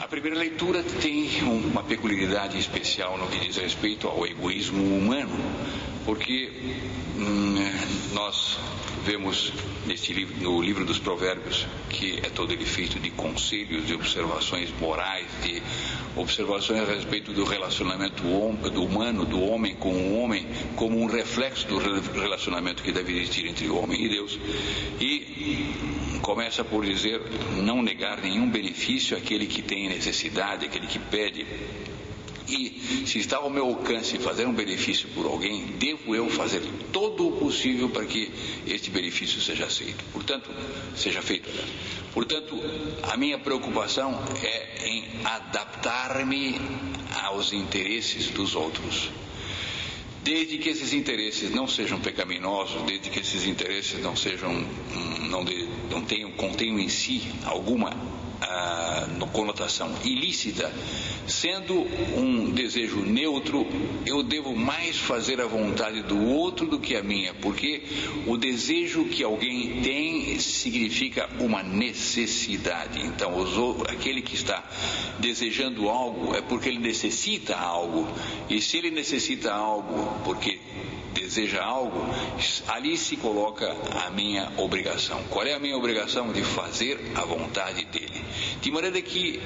A primeira leitura tem uma peculiaridade especial no que diz respeito ao egoísmo humano, porque nós vemos no livro dos Provérbios, que é todo ele feito de conselhos, de observações morais, de observações a respeito do relacionamento do humano, do homem com o homem, como um reflexo do relacionamento que deve existir entre o homem e Deus. E começa por dizer: não negar nenhum benefício àquele que tem necessidade, àquele que pede. E se está ao meu alcance fazer um benefício por alguém, devo eu fazer todo o possível para que este benefício seja feito. Portanto, a minha preocupação é em adaptar-me aos interesses dos outros. Desde que esses interesses não sejam pecaminosos, desde que esses interesses contenham em si alguma conotação ilícita, sendo um desejo neutro, eu devo mais fazer a vontade do outro do que a minha, porque o desejo que alguém tem significa uma necessidade. Então, aquele que está desejando algo é porque ele necessita algo, e se ele necessita algo porque deseja algo, ali se coloca a minha obrigação. Qual é a minha obrigação? De fazer a vontade dele. De maneira que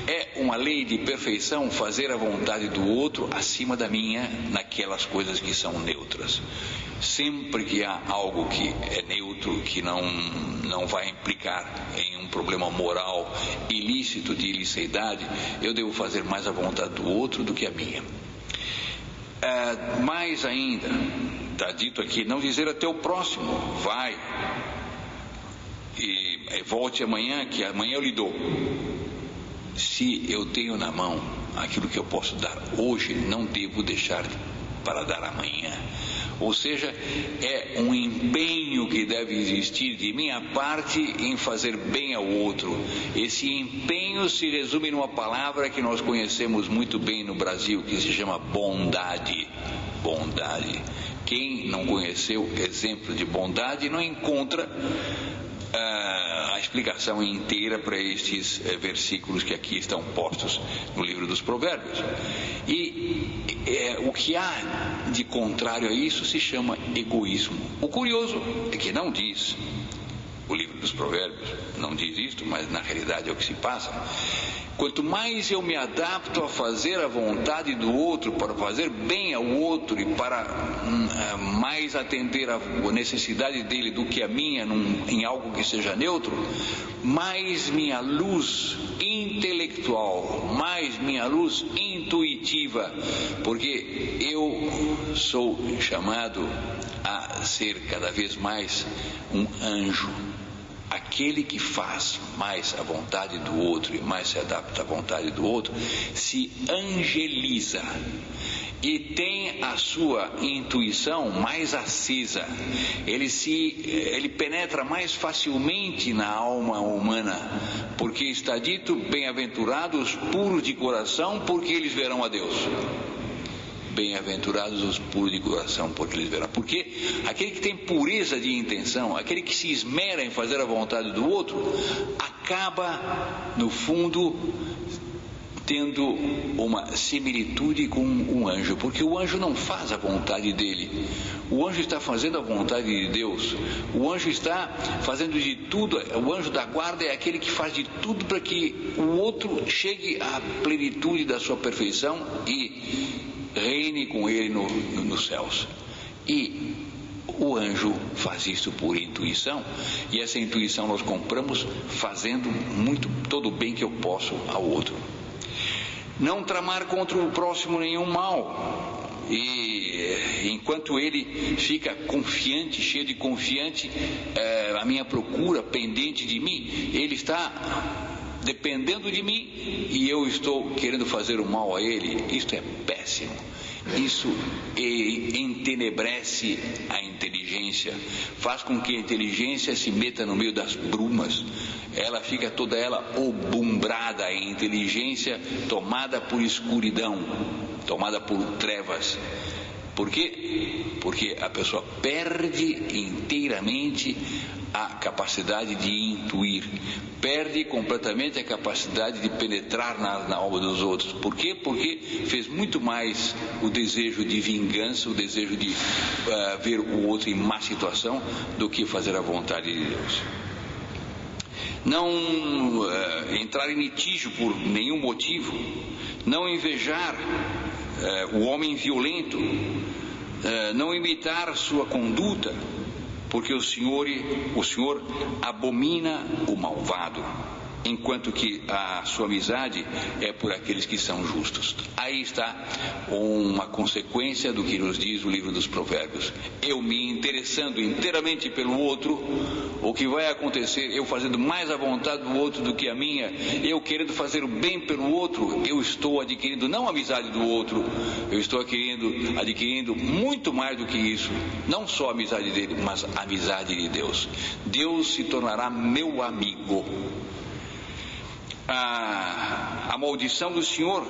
é uma lei de perfeição fazer a vontade do outro acima da minha, naquelas coisas que são neutras. Sempre que há algo que é neutro, que não vai implicar em um problema moral ilícito, de illicidade, eu devo fazer mais a vontade do outro do que a minha. Mais ainda, está dito aqui, não dizer até o próximo, vai e volte amanhã, que amanhã eu lhe dou. Se eu tenho na mão aquilo que eu posso dar hoje, não devo deixar para dar amanhã. Ou seja, é um empenho que deve existir de minha parte em fazer bem ao outro. Esse empenho se resume numa palavra que nós conhecemos muito bem no Brasil, que se chama bondade. Bondade. Quem não conheceu exemplo de bondade não encontra a explicação inteira para estes versículos que aqui estão postos no livro dos Provérbios. E o que há de contrário a isso se chama egoísmo. O curioso é que não diz, o livro dos Provérbios não diz isto, mas na realidade é o que se passa. Quanto mais eu me adapto a fazer a vontade do outro, para fazer bem ao outro e para mais atender à necessidade dele do que a minha, em algo que seja neutro, mais minha luz intelectual, mais minha luz intuitiva, porque eu sou chamado a ser cada vez mais um anjo. Aquele que faz mais a vontade do outro e mais se adapta à vontade do outro, se angeliza e tem a sua intuição mais acesa. Ele penetra mais facilmente na alma humana, porque está dito: bem-aventurados os puros de coração, porque eles verão a Deus. Bem-aventurados os puros de coração, porque eles verão. Porque aquele que tem pureza de intenção, aquele que se esmera em fazer a vontade do outro, acaba, no fundo, tendo uma similitude com um anjo, porque o anjo não faz a vontade dele, o anjo está fazendo a vontade de Deus, o anjo está fazendo de tudo, o anjo da guarda é aquele que faz de tudo para que o outro chegue à plenitude da sua perfeição e reine com ele nos céus. E o anjo faz isso por intuição, e essa intuição nós compramos fazendo todo o bem que eu posso ao outro. Não tramar contra o próximo nenhum mal, e enquanto ele fica confiante, cheio de confiante, a minha procura pendente de mim, ele está dependendo de mim e eu estou querendo fazer o mal a ele. Isto é péssimo. Isso entenebrece a inteligência, faz com que a inteligência se meta no meio das brumas, ela fica toda ela obumbrada, a inteligência tomada por escuridão, tomada por trevas, Por quê? Porque a pessoa perde inteiramente a capacidade de intuir, perde completamente a capacidade de penetrar na alma dos outros. Por quê? Porque fez muito mais o desejo de vingança, o desejo de ver o outro em má situação, do que fazer a vontade de Deus. Não entrar em litígio por nenhum motivo, não invejar o homem violento, não imitar sua conduta, porque o Senhor abomina o malvado, enquanto que a sua amizade é por aqueles que são justos. Aí está uma consequência do que nos diz o livro dos Provérbios. Eu me interessando inteiramente pelo outro, o que vai acontecer, eu fazendo mais a vontade do outro do que a minha, eu querendo fazer o bem pelo outro, eu estou adquirindo não a amizade do outro, eu estou adquirindo muito mais do que isso, não só a amizade dele, mas a amizade de Deus. Deus se tornará meu amigo. A maldição do Senhor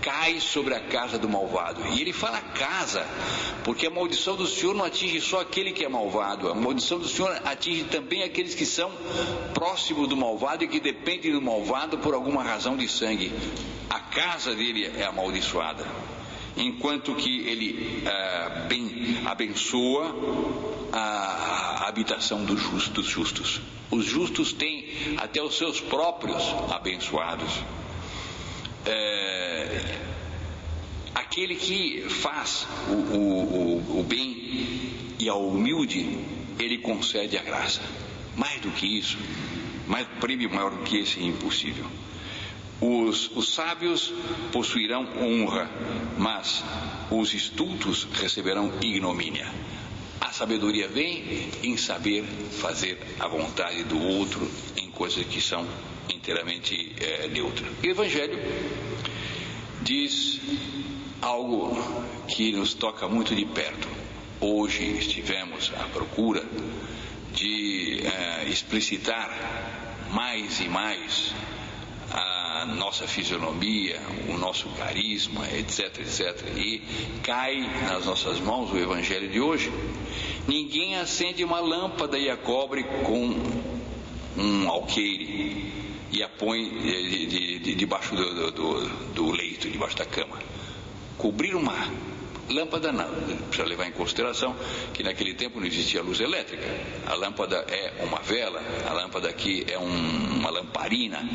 cai sobre a casa do malvado. E ele fala casa, porque a maldição do Senhor não atinge só aquele que é malvado. A maldição do Senhor atinge também aqueles que são próximos do malvado e que dependem do malvado por alguma razão de sangue. A casa dele é amaldiçoada, enquanto que ele abençoa a habitação dos justos. Os justos têm até os seus próprios abençoados. Aquele que faz o bem e ao humilde, ele concede a graça. Mais do que isso, prêmio maior do que esse é impossível. Os sábios possuirão honra, mas os estultos receberão ignomínia. A sabedoria vem em saber fazer a vontade do outro em coisas que são inteiramente neutras. O Evangelho diz algo que nos toca muito de perto. Hoje estivemos à procura de explicitar mais e mais a nossa fisionomia, o nosso carisma, etc, etc. E cai nas nossas mãos o Evangelho de hoje. Ninguém acende uma lâmpada e a cobre com um alqueire e a põe debaixo do leito, debaixo da cama. Cobrir uma lâmpada não, precisa levar em consideração que naquele tempo não existia luz elétrica. A lâmpada é uma vela, a lâmpada aqui é uma lamparina,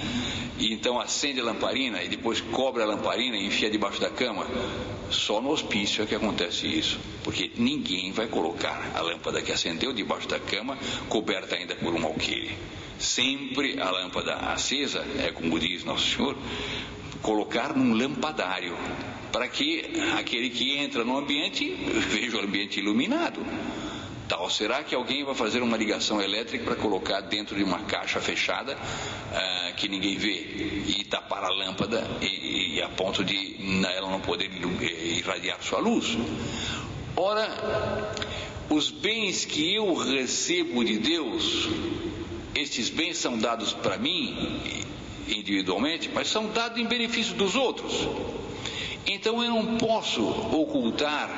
e então acende a lamparina e depois cobre a lamparina e enfia debaixo da cama. Só no hospício é que acontece isso, porque ninguém vai colocar a lâmpada que acendeu debaixo da cama, coberta ainda por um alqueire. Sempre a lâmpada acesa é, como diz Nosso Senhor, colocar num lampadário, para que aquele que entra no ambiente veja o ambiente iluminado. Tal será que alguém vai fazer uma ligação elétrica para colocar dentro de uma caixa fechada que ninguém vê e tapar a lâmpada e a ponto de ela não poder irradiar sua luz. Ora, os bens que eu recebo de Deus, estes bens são dados para mim individualmente, mas são dados em benefício dos outros. Então eu não posso ocultar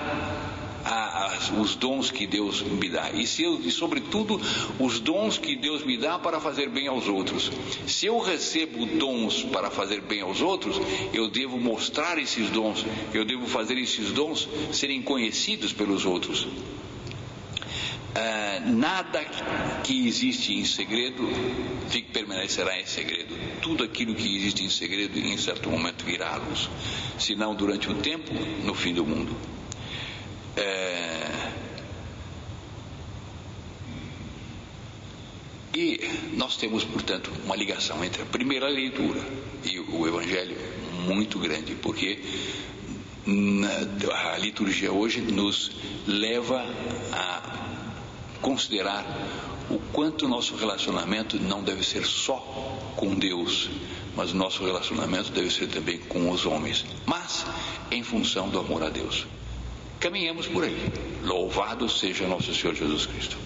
os dons que Deus me dá, e sobretudo os dons que Deus me dá para fazer bem aos outros. Se eu recebo dons para fazer bem aos outros, eu devo mostrar esses dons, eu devo fazer esses dons serem conhecidos pelos outros. Nada que existe em segredo permanecerá em segredo. Tudo aquilo que existe em segredo em certo momento virá à luz, se não durante o tempo, no fim do mundo. E nós temos, portanto, uma ligação entre a primeira leitura e o Evangelho muito grande, porque a liturgia hoje nos leva a considerar o quanto o nosso relacionamento não deve ser só com Deus, mas o nosso relacionamento deve ser também com os homens, mas em função do amor a Deus. Caminhemos por aí. Louvado seja nosso Senhor Jesus Cristo.